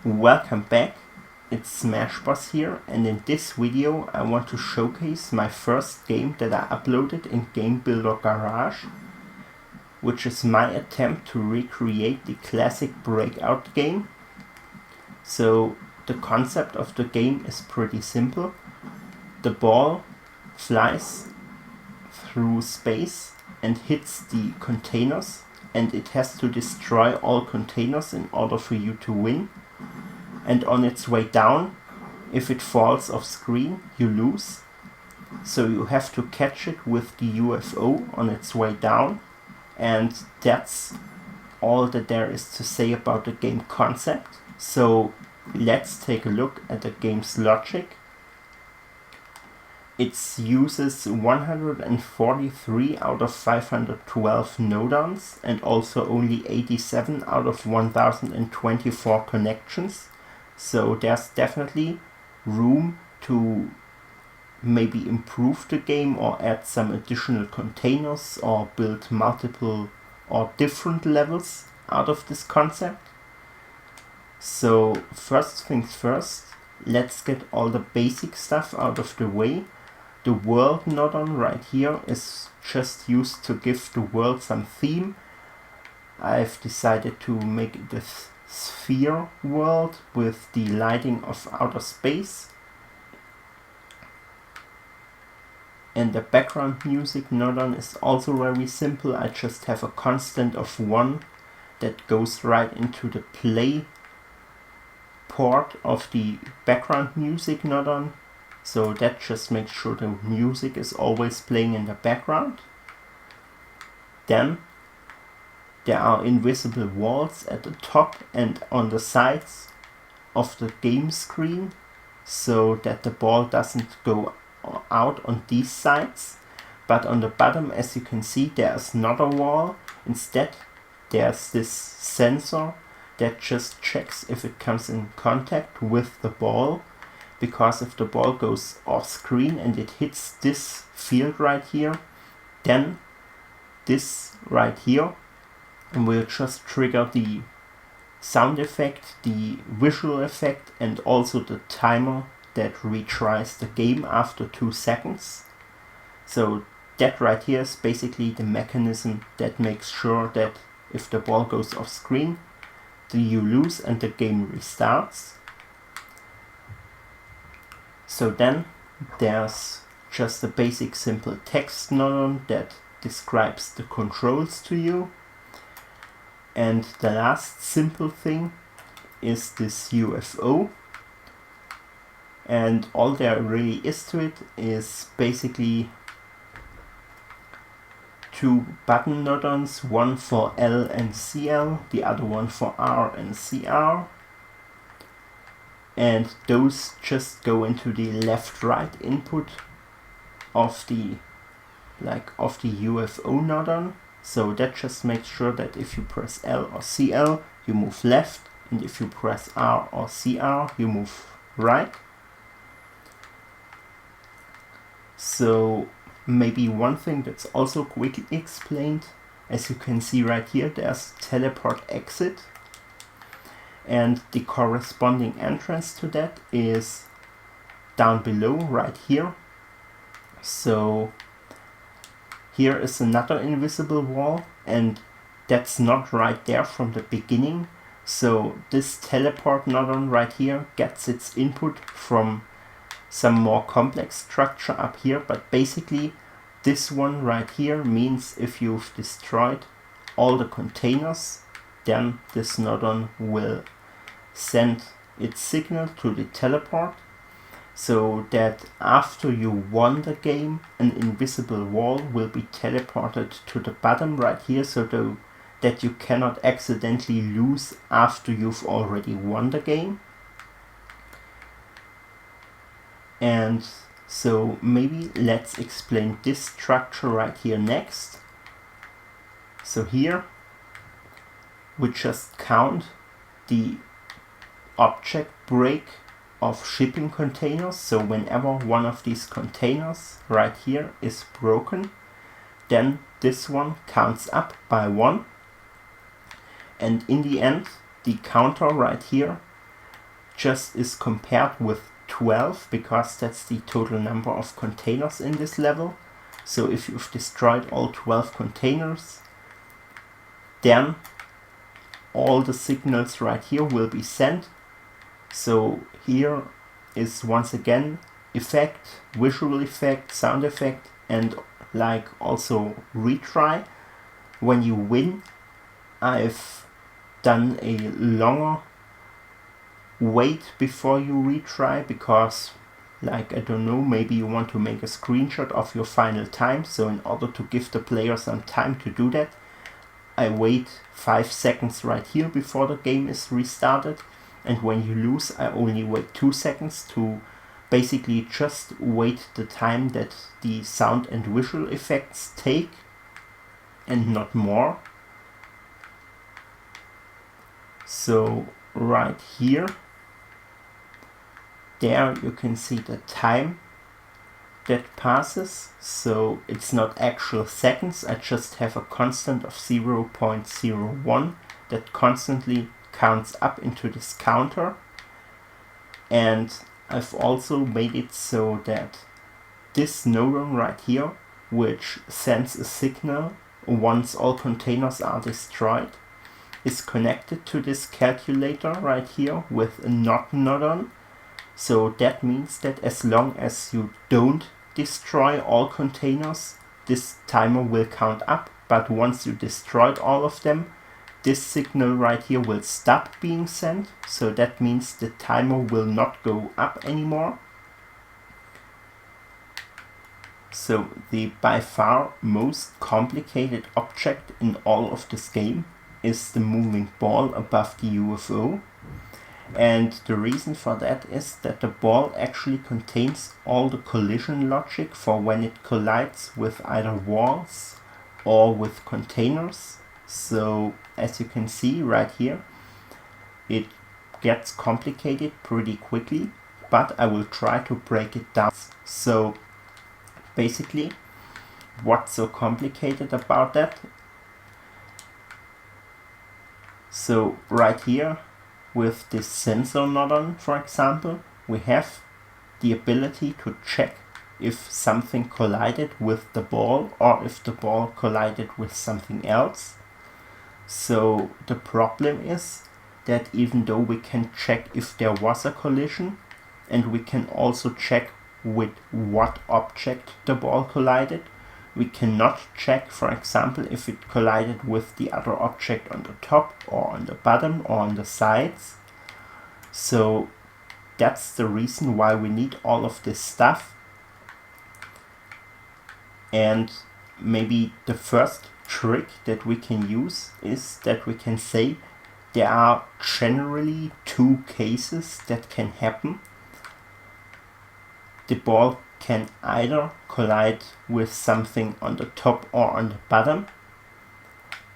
Welcome back, it's Smash Boss here, and in this video I want to showcase my first game that I uploaded in Game Builder Garage, which is my attempt to recreate the classic Breakout game. So the concept of the game is pretty simple. The ball flies through space and hits the containers, and it has to destroy all containers in order for you to win. And on its way down, if it falls off screen, you lose. So you have to catch it with the U.F.O on its way down. And that's all that there is to say about the game concept. So let's take a look at the game's logic. It uses 143 out of 512 nodons and also only 87 out of 1024 connections. So there's definitely room to maybe improve the game or add some additional containers or build multiple or different levels out of this concept. So first things first, let's get all the basic stuff out of the way. The world nodon right here is just used to give the world some theme. I've decided to make it this sphere world with the lighting of outer space. And the background music nodon is also very simple. I just have a constant of 1 that goes right into the play port of the background music nodon. So that just makes sure the music is always playing in the background. Then there are invisible walls at the top and on the sides of the game screen, so that the ball doesn't go out on these sides. But on the bottom, as you can see, there's not a wall. Instead, there's this sensor that just checks if it comes in contact with the ball. Because if the ball goes off screen and it hits this field right here, then this right here will just trigger the sound effect, the visual effect, and also the timer that retries the game after 2 seconds. So that right here is basically the mechanism that makes sure that if the ball goes off screen, you lose and the game restarts. So then there's just a basic simple text nodon that describes the controls to you. And the last simple thing is this U.F.O. And all there really is to it is basically 2 button nodons, one for L and CL, the other one for R and CR. And those just go into the left-right input of the U.F.O nodon. So that just makes sure that if you press L or CL, you move left, and if you press R or CR, you move right. So maybe one thing that's also quickly explained, as you can see right here, there's teleport exit. And the corresponding entrance to that is down below right here. So here is another invisible wall, and that's not right there from the beginning. So this teleport nodon right here gets its input from some more complex structure up here, but basically this one right here means if you've destroyed all the containers, then this nodon will send its signal to the teleport, so that after you won the game, an invisible wall will be teleported to the bottom right here, so that you cannot accidentally lose after you've already won the game. And so maybe let's explain this structure right here next. So here we just count the object break of shipping containers. So whenever one of these containers right here is broken, then this one counts up by 1. And in the end, the counter right here just is compared with 12 because that's the total number of containers in this level. So if you've destroyed all 12 containers, then all the signals right here will be sent. So here is once again effect, visual effect, sound effect, and like also retry. When you win, I've done a longer wait before you retry because, like, I don't know, maybe you want to make a screenshot of your final time. So in order to give the player some time to do that, I wait 5 seconds right here before the game is restarted. And when you lose, I only wait 2 seconds to basically just wait the time that the sound and visual effects take and not more. So right here, there you can see the time that passes. So it's not actual seconds, I just have a constant of 0.01 that constantly counts up into this counter. And I've also made it so that this neuron right here, which sends a signal once all containers are destroyed, is connected to this calculator right here with a not neuron. So that means that as long as you don't destroy all containers, this timer will count up, but once you destroyed all of them, this signal right here will stop being sent. So that means the timer will not go up anymore. So the by far most complicated object in all of this game is the moving ball above the UFO. And the reason for that is that the ball actually contains all the collision logic for when it collides with either walls or with containers. So as you can see right here, it gets complicated pretty quickly, but I will try to break it down. So basically, what's so complicated about that? So right here, with this sensor neuron, for example, we have the ability to check if something collided with the ball or if the ball collided with something else. So the problem is that even though we can check if there was a collision, and we can also check with what object the ball collided, we cannot check, for example, if it collided with the other object on the top or on the bottom or on the sides. So that's the reason why we need all of this stuff. And maybe the first trick that we can use is that we can say there are generally 2 cases that can happen. The ball can either collide with something on the top or on the bottom,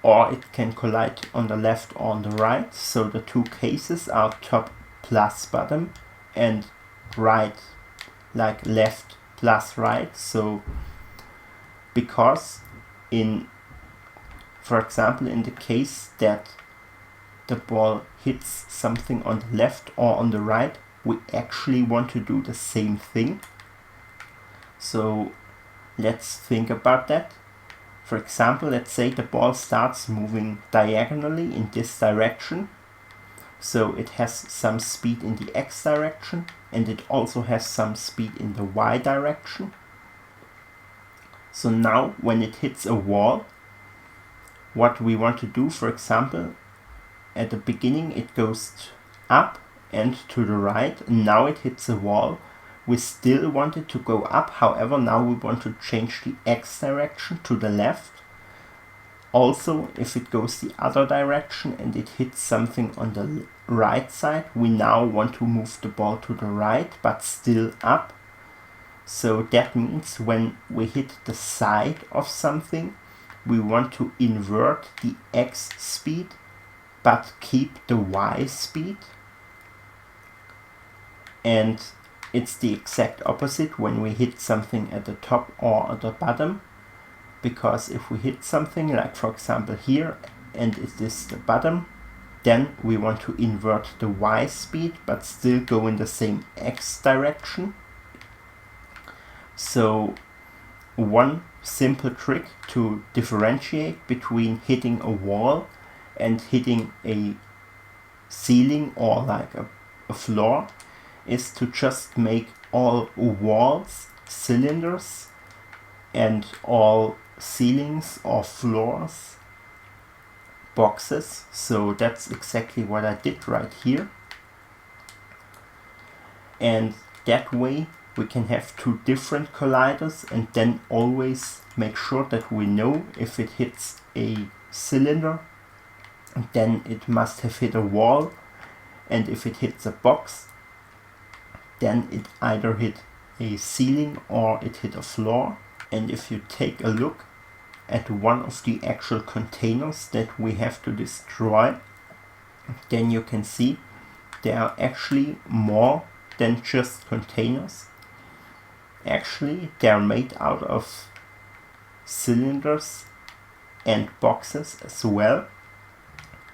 or it can collide on the left or on the right. So the 2 cases are top plus bottom and right, like left plus right. So because for example, in the case that the ball hits something on the left or on the right, we actually want to do the same thing. So let's think about that. For example, let's say the ball starts moving diagonally in this direction. So it has some speed in the x direction and it also has some speed in the y direction. So now when it hits a wall, what we want to do, for example, at the beginning it goes up and to the right, and now it hits a wall. We still want it to go up, however now we want to change the x direction to the left. Also, if it goes the other direction and it hits something on the right side, we now want to move the ball to the right, but still up. So that means when we hit the side of something, we want to invert the x speed, but keep the y speed. And it's the exact opposite when we hit something at the top or at the bottom. Because if we hit something, like for example here, and it is the bottom, Then we want to invert the y speed but still go in the same x direction. So one simple trick to differentiate between hitting a wall and hitting a ceiling or like a floor is to just make all walls cylinders and all ceilings or floors boxes. So that's exactly what I did right here. And that way we can have two different colliders and then always make sure that we know if it hits a cylinder, then it must have hit a wall, and if it hits a box, then it either hit a ceiling or it hit a floor. And if you take a look at one of the actual containers that we have to destroy, then you can see there are actually more than just containers. Actually, they are made out of cylinders and boxes as well.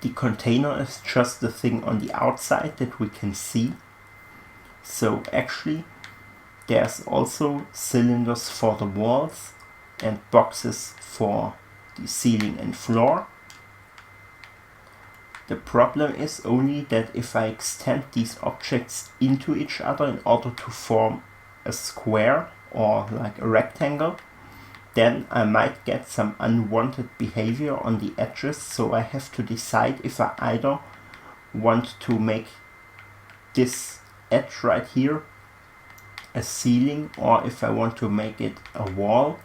The container is just the thing on the outside that we can see. So actually there's also cylinders for the walls and boxes for the ceiling and floor. The problem is only that if I extend these objects into each other in order to form a square or like a rectangle, then I might get some unwanted behavior on the edges. So I have to decide if I either want to make this edge right here a ceiling or if I want to make it a wall.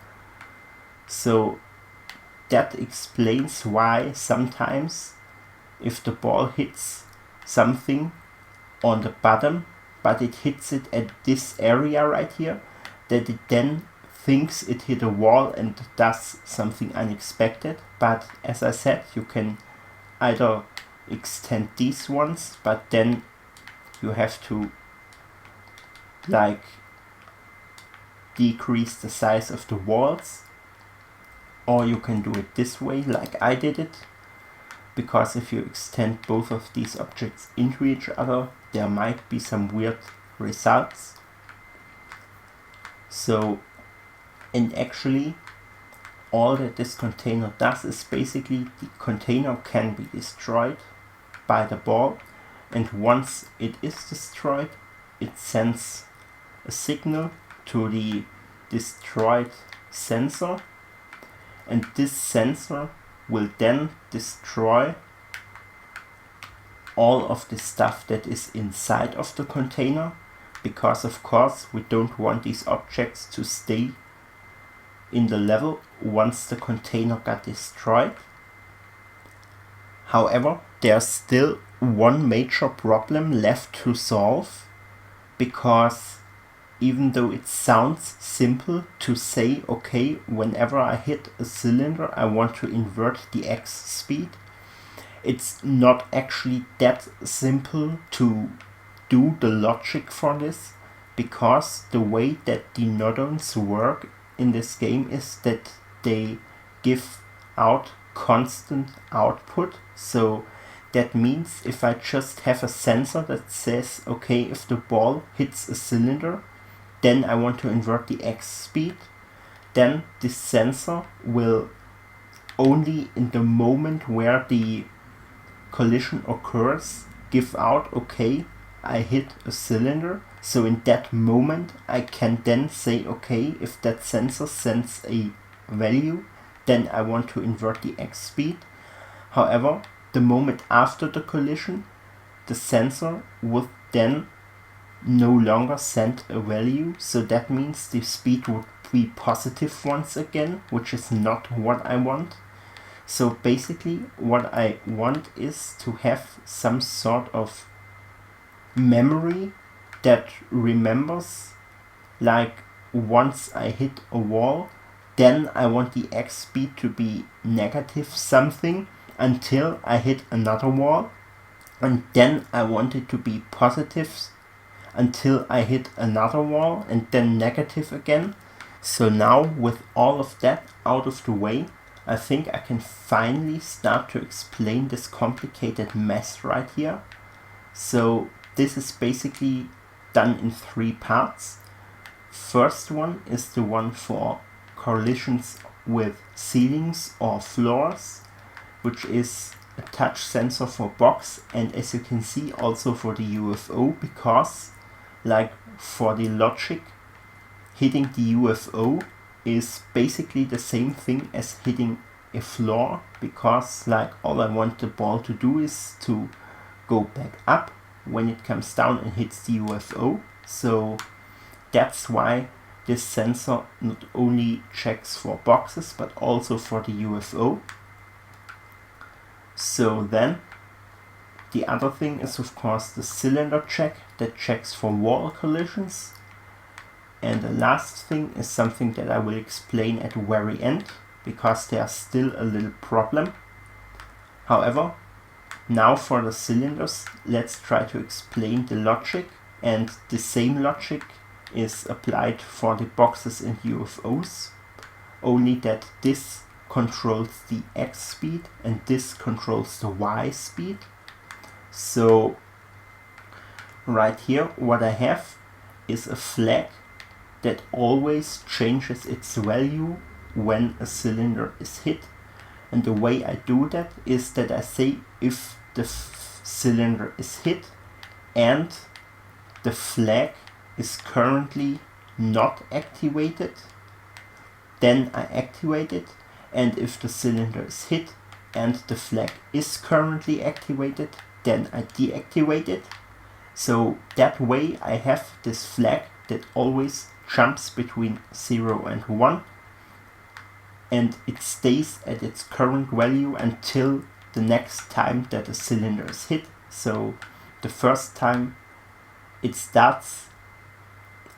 So that explains why sometimes if the ball hits something on the bottom but it hits it at this area right here, that it then thinks it hit a wall and does something unexpected. But as I said, you can either extend these ones, but then you have to like decrease the size of the walls, or you can do it this way like I did it, because if you extend both of these objects into each other, there might be some weird results. So, and actually all that this container does is basically the container can be destroyed by the ball, and once it is destroyed, it sends a signal to the destroyed sensor, and this sensor will then destroy all of the stuff that is inside of the container, because of course we don't want these objects to stay in the level once the container got destroyed. However, there's still one major problem left to solve, because even though it sounds simple to say, okay, whenever I hit a cylinder I want to invert the x speed, it's not actually that simple to do the logic for this, because the way that the nodons work in this game is that they give out constant output. So that means if I just have a sensor that says, okay, if the ball hits a cylinder, then I want to invert the x speed, then this sensor will only in the moment where the collision occurs give out, okay, I hit a cylinder. So in that moment I can then say, okay, if that sensor sends a value, then I want to invert the x speed. However, the moment after the collision, the sensor would then no longer send a value, so that means the speed would be positive once again, which is not what I want. So basically what I want is to have some sort of memory that remembers, like once I hit a wall, then I want the x speed to be negative something until I hit another wall, and then I want it to be positive until I hit another wall and then negative again. So now with all of that out of the way, I think I can finally start to explain this complicated mess right here. So this is basically done in 3 parts. First one is the one for collisions with ceilings or floors, which is a touch sensor for box, and as you can see also for the UFO, because like for the logic, hitting the UFO is basically the same thing as hitting a floor, because like all I want the ball to do is to go back up when it comes down and hits the UFO. So that's why this sensor not only checks for boxes but also for the UFO. So then the other thing is of course the cylinder check that checks for wall collisions. And the last thing is something that I will explain at the very end, because there's still a little problem. However, now for the cylinders, let's try to explain the logic, and the same logic is applied for the boxes and UFOs, only that this controls the X speed and this controls the Y speed. So right here what I have is a flag that always changes its value when a cylinder is hit. And the way I do that is that I say if the cylinder is hit and the flag is currently not activated, then I activate it, and if the cylinder is hit and the flag is currently activated, then I deactivate it. So that way I have this flag that always jumps between 0 and 1, and it stays at its current value until the next time that the cylinder is hit. So the first time it starts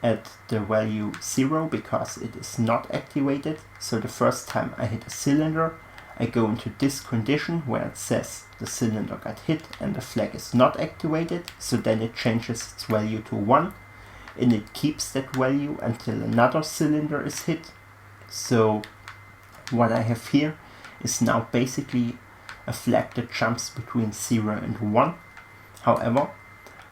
at the value 0 because it is not activated. So the first time I hit a cylinder, I go into this condition where it says the cylinder got hit and the flag is not activated. So then it changes its value to 1, and it keeps that value until another cylinder is hit. So what I have here is now basically a flag that jumps between 0 and 1. However,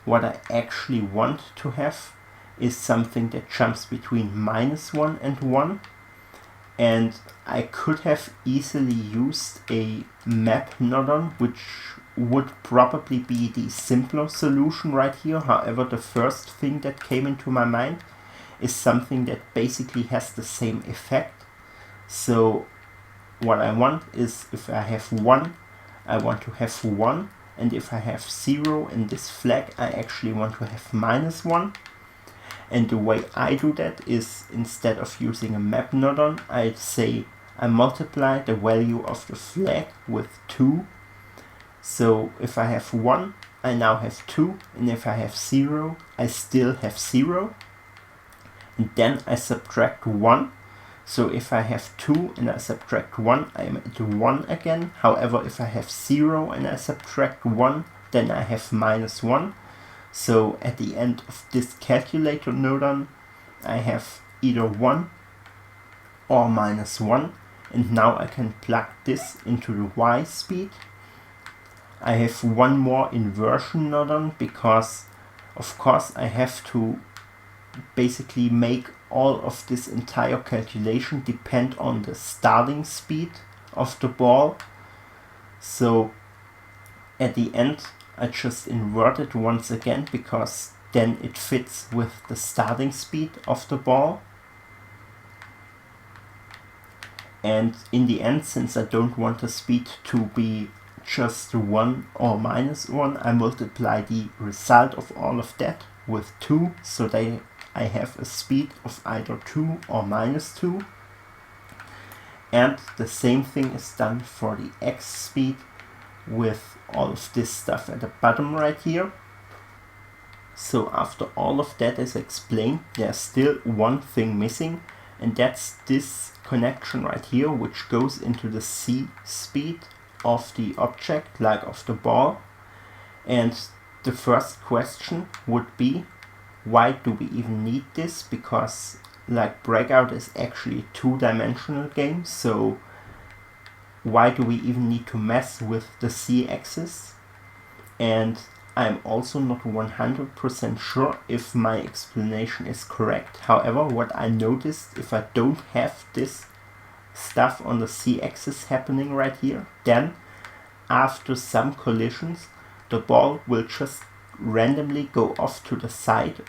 what I actually want to have is something that jumps between -1 and 1. And I could have easily used a map nodon, which would probably be the simpler solution right here. However, the first thing that came into my mind is something that basically has the same effect. So what I want is, if I have 1, I want to have 1, and if I have 0 in this flag, I actually want to have -1. And the way I do that is, instead of using a map nodon, I say I multiply the value of the flag with 2. So if I have 1, I now have 2, and if I have 0, I still have 0. And then I subtract 1. So if I have 2 and I subtract 1, I am at 1 again. However, if I have 0 and I subtract 1, then I have -1. So at the end of this calculator nodon, I have either 1 or -1. And now I can plug this into the Y speed. I have one more inversion nodon, because of course I have to basically make all of this entire calculation depend on the starting speed of the ball. So at the end I just invert it once again, because then it fits with the starting speed of the ball. And in the end, since I don't want the speed to be just 1 or -1, I multiply the result of all of that with 2, so that I have a speed of either 2 or -2. And the same thing is done for the X speed with all of this stuff at the bottom right here. So after all of that is explained, there's still one thing missing, and that's this connection right here, which goes into the C speed of the object, like of the ball. And the first question would be, why do we even need this? Because like Breakout is actually a 2-dimensional game, so why do we even need to mess with the z-axis? And I'm also not 100% sure if my explanation is correct. However, what I noticed, if I don't have this stuff on the z-axis happening right here, then after some collisions the ball will just randomly go off to the side,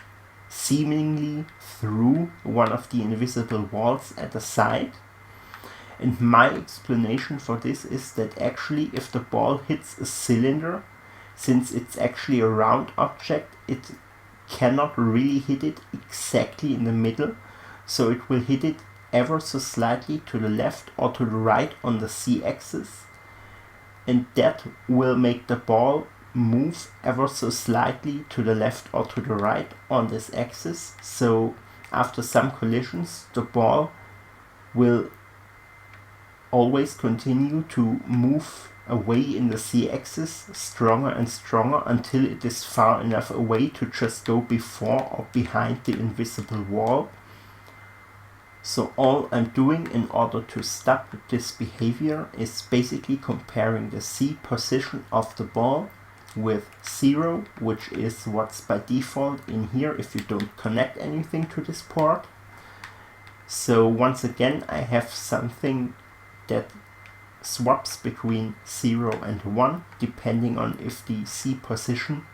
seemingly through one of the invisible walls at the side. And my explanation for this is that actually if the ball hits a cylinder, since it's actually a round object, it cannot really hit it exactly in the middle, so it will hit it ever so slightly to the left or to the right on the z-axis, and that will make the ball move ever so slightly to the left or to the right on this axis. So after some collisions the ball will always continue to move away in the z-axis stronger and stronger until it is far enough away to just go before or behind the invisible wall. So all I'm doing in order to stop this behavior is basically comparing the z position of the ball with 0, which is what's by default in here if you don't connect anything to this port. So once again I have something that swaps between 0 and 1 depending on if the z position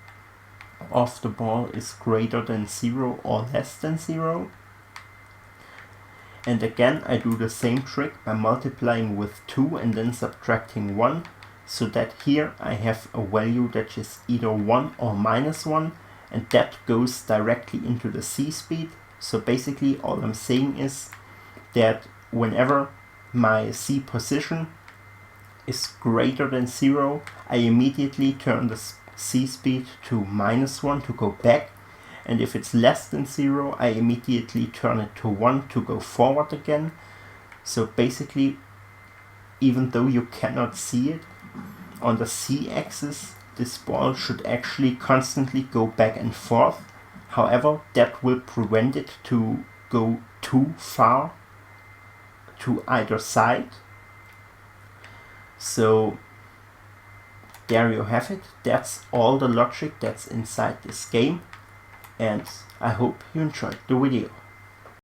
of the ball is greater than 0 or less than 0. And again I do the same trick by multiplying with 2 and then subtracting 1, so that here I have a value that is either 1 or minus 1, and that goes directly into the z speed. So basically all I'm saying is that whenever my z position is greater than 0, I immediately turn the z speed to minus 1 to go back, and if it's less than 0 I immediately turn it to 1 to go forward again. So basically, even though you cannot see it, on the z-axis this ball should actually constantly go back and forth. However, that will prevent it to go too far to either side. So there you have it. That's all the logic that's inside this game, and I hope you enjoyed the video.